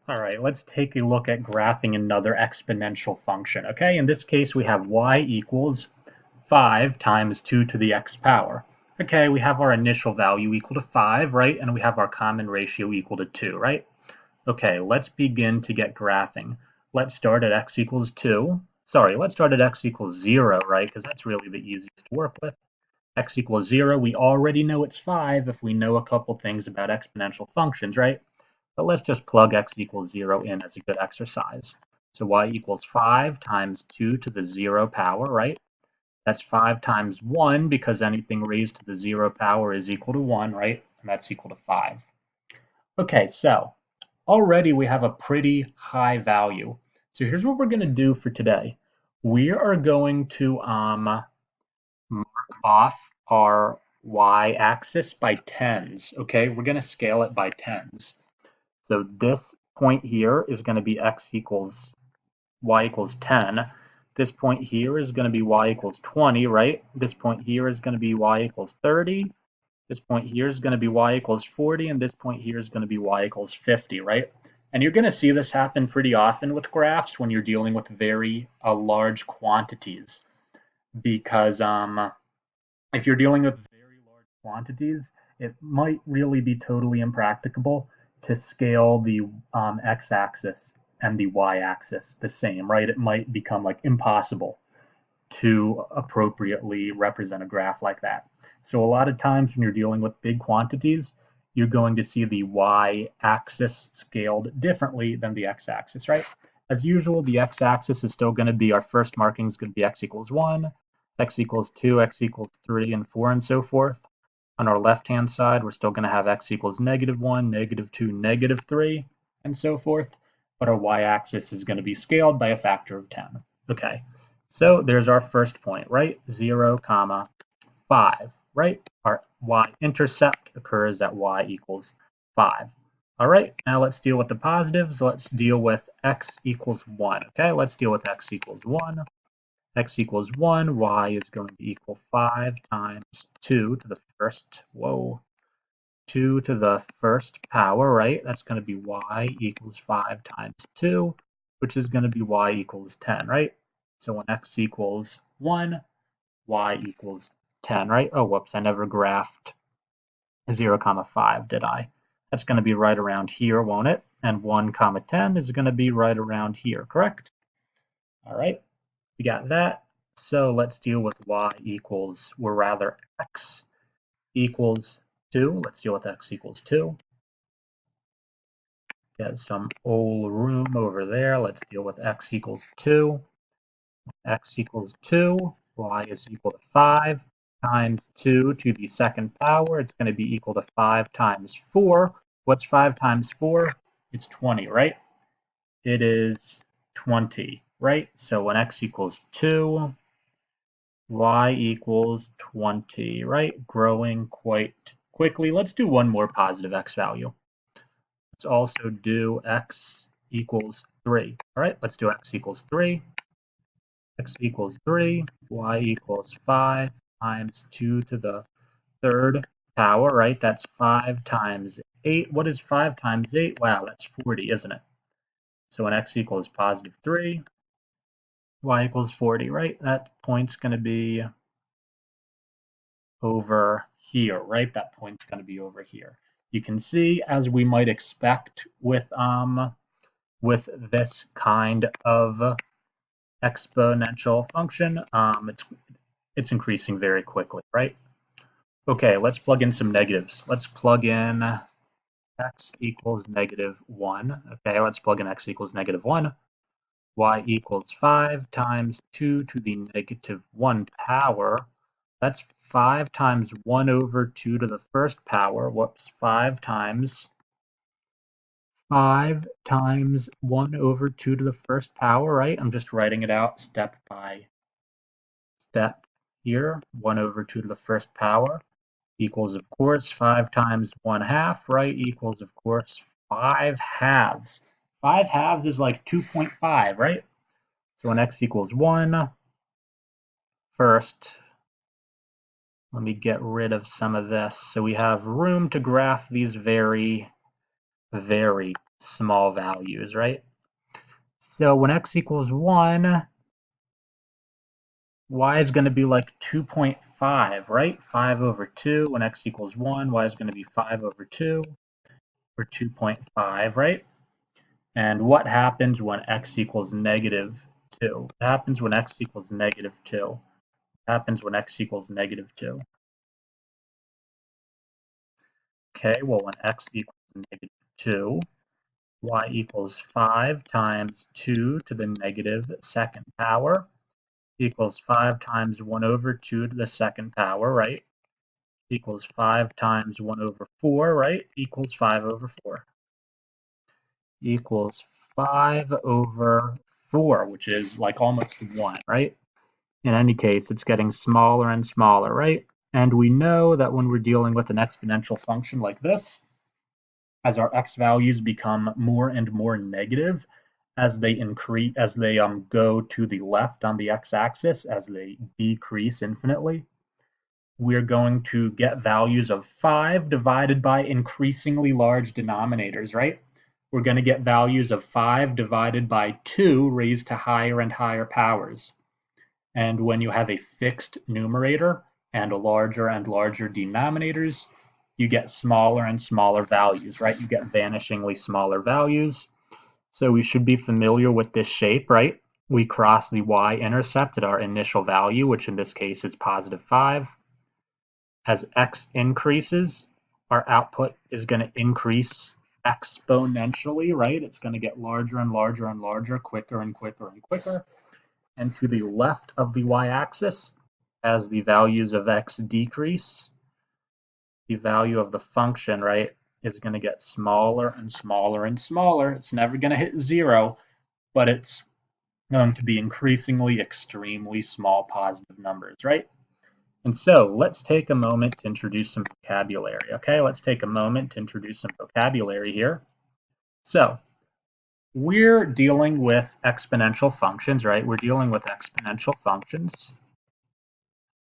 All right, let's take a look at graphing another exponential function. Okay, in this case, we have y equals 5 times 2 to the x power. Okay, we have our initial value equal to 5, right? And we have our common ratio equal to 2, right? Okay, let's begin to get graphing. Let's start at x equals 2. Sorry, let's start at x equals 0, right? Because that's really the easiest to work with. X equals 0, we already know it's 5 if we know a couple things about exponential functions, right? But let's just plug x equals 0 in as a good exercise. So y equals 5 times 2 to the 0 power, right? That's 5 times 1 because anything raised to the 0 power is equal to 1, right? And that's equal to 5. Okay, so already we have a pretty high value. So here's what we're going to do for today. We are going to mark off our y-axis by tens. Okay, we're going to scale it by tens. So this point here is going to be y equals 10. This point here is going to be y equals 20, right? This point here is going to be y equals 30. This point here is going to be y equals 40, and this point here is going to be y equals 50, right? And you're going to see this happen pretty often with graphs when you're dealing with very large quantities, because if you're dealing with very large quantities, it might really be totally impracticable to scale the x-axis and the y-axis the same, right? It might become like impossible to appropriately represent a graph like that. So a lot of times when you're dealing with big quantities, you're going to see the y-axis scaled differently than the x-axis, right? As usual, the x-axis is still going to be, our first marking is going to be x equals 1, x equals 2, x equals 3, and 4, and so forth. On our left-hand side, we're still going to have x equals -1, -2, -3, and so forth. But our y-axis is going to be scaled by a factor of 10. Okay, so there's our first point, right? 0, comma 5, right? Our y-intercept occurs at y equals 5. All right, now let's deal with the positives. Let's deal with x equals 1. Okay, let's deal with x equals 1. X equals 1, y is going to equal 5 times 2 to the first, 2 to the first power, right? That's going to be y equals 5 times 2, which is going to be y equals 10, right? So when x equals 1, y equals 10, right? Oh, whoops, I never graphed 0, comma 5, did I? That's going to be right around here, won't it? And 1, comma 10 is going to be right around here, correct? All right, we got that. So let's deal with y equals, or rather x equals 2. Let's deal with x equals 2. Get some old room over there. Let's deal with x equals 2. X equals 2. Y is equal to 5 times 2 to the second power. It's going to be equal to 5 times 4. What's 5 times 4? It's 20, right? It is 20, right? So when x equals 2, y equals 20, right? Growing quite quickly. Let's do one more positive x value. Let's also do x equals 3. All right, let's do x equals 3. X equals 3, y equals 5 times 2 to the third power, right? That's 5 times 8. What is 5 times 8? Wow, that's 40, isn't it? So when x equals positive 3, y equals 40, right? That point's going to be over here, right? That point's going to be over here. You can see, as we might expect with this kind of exponential function, it's increasing very quickly, right? Okay, let's plug in some negatives. Let's plug in x equals -1. Okay, let's plug in x equals -1. Y equals 5 times 2 to the -1 power. That's 5 times 1 over 2 to the first power. Whoops, 5 times 1 over 2 to the first power, right? I'm just writing it out step by step here. 1 over 2 to the first power equals, of course, 5 times 1/2, right? Equals, of course, 5 halves. 5 halves is like 2.5, right? So when x equals 1, first, let me get rid of some of this. So we have room to graph these very very small values, right? So when x equals 1, y is going to be like 2.5, right? 5 over 2. When x equals 1, y is going to be 5 over 2, or 2.5, right? And what happens when x equals negative 2? What happens when x equals negative 2? What happens when x equals negative 2? Okay, well, when x equals negative 2, y equals 5 times 2 to the negative second power equals 5 times 1 over 2 to the second power, right? Equals 5 times 1 over 4, right? Equals 5 over 4. Equals 5 over 4, which is like almost 1, right? In any case, it's getting smaller and smaller, right? And we know that when we're dealing with an exponential function like this, as our x values become more and more negative, as they increase, as they go to the left on the x-axis, as they decrease infinitely, we're going to get values of 5 divided by increasingly large denominators, right? We're going to get values of 5 divided by 2 raised to higher and higher powers. And when you have a fixed numerator and larger and larger denominators, you get smaller and smaller values, right? You get vanishingly smaller values. So we should be familiar with this shape, right? We cross the y-intercept at our initial value, which in this case is positive 5. As x increases, our output is going to increase exponentially, right? It's going to get larger and larger and larger, quicker and quicker and quicker. And to the left of the y-axis, as the values of x decrease, the value of the function, right, is going to get smaller and smaller and smaller. It's never going to hit 0, but it's going to be increasingly extremely small positive numbers, right? And so let's take a moment to introduce some vocabulary, okay? Let's take a moment to introduce some vocabulary here. So we're dealing with exponential functions, right? We're dealing with exponential functions.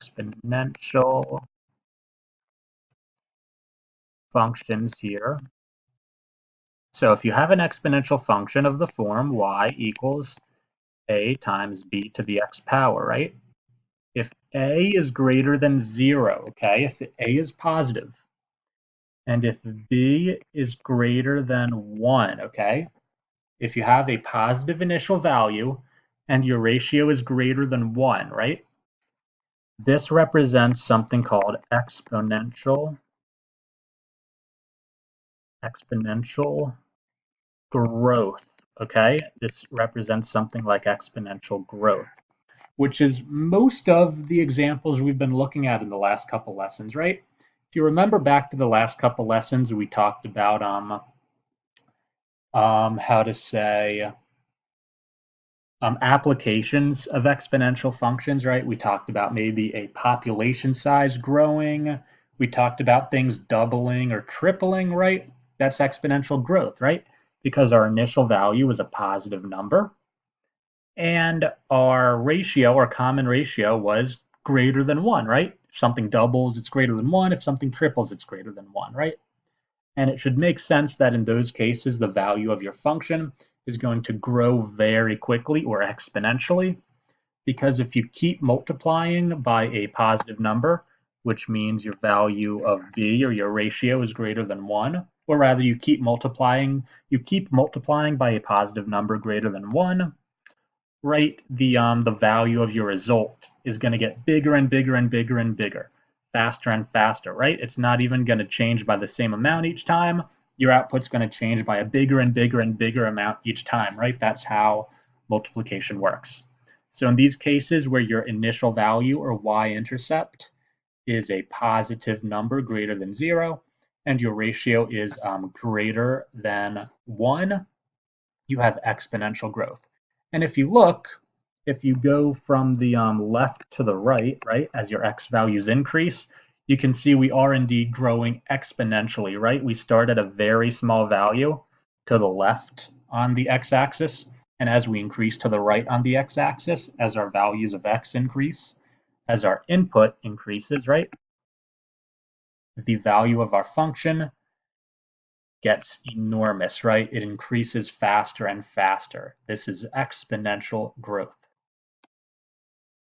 Exponential functions here. So if you have an exponential function of the form y equals a times b to the x power, right? If a is greater than 0, okay, if a is positive, and if b is greater than 1, okay, if you have a positive initial value and your ratio is greater than 1, right, this represents something called exponential growth, okay? This represents something like exponential growth, which is most of the examples we've been looking at in the last couple lessons, right? If you remember back to the last couple lessons, we talked about how to say applications of exponential functions, right? We talked about maybe a population size growing. We talked about things doubling or tripling, right? That's exponential growth, right? Because our initial value was a positive number and our ratio, our common ratio, was greater than 1, right? If something doubles, it's greater than 1. If something triples, it's greater than 1, right? And it should make sense that in those cases, the value of your function is going to grow very quickly or exponentially, because if you keep multiplying by a positive number, which means your value of b or your ratio is greater than 1, or rather you keep multiplying by a positive number greater than 1, right, the value of your result is going to get bigger and bigger and bigger and bigger, faster and faster, right? It's not even going to change by the same amount each time. Your output's going to change by a bigger and bigger and bigger amount each time, right? That's how multiplication works. So in these cases where your initial value or y-intercept is a positive number greater than 0 and your ratio is greater than 1, you have exponential growth. And if you look, if you go from the left to the right, as your x values increase, you can see we are indeed growing exponentially, right? We start at a very small value to the left on the x-axis, and as we increase to the right on the x-axis, as our values of x increase, as our input increases, right, the value of our function gets enormous, right? It increases faster and faster. This is exponential growth.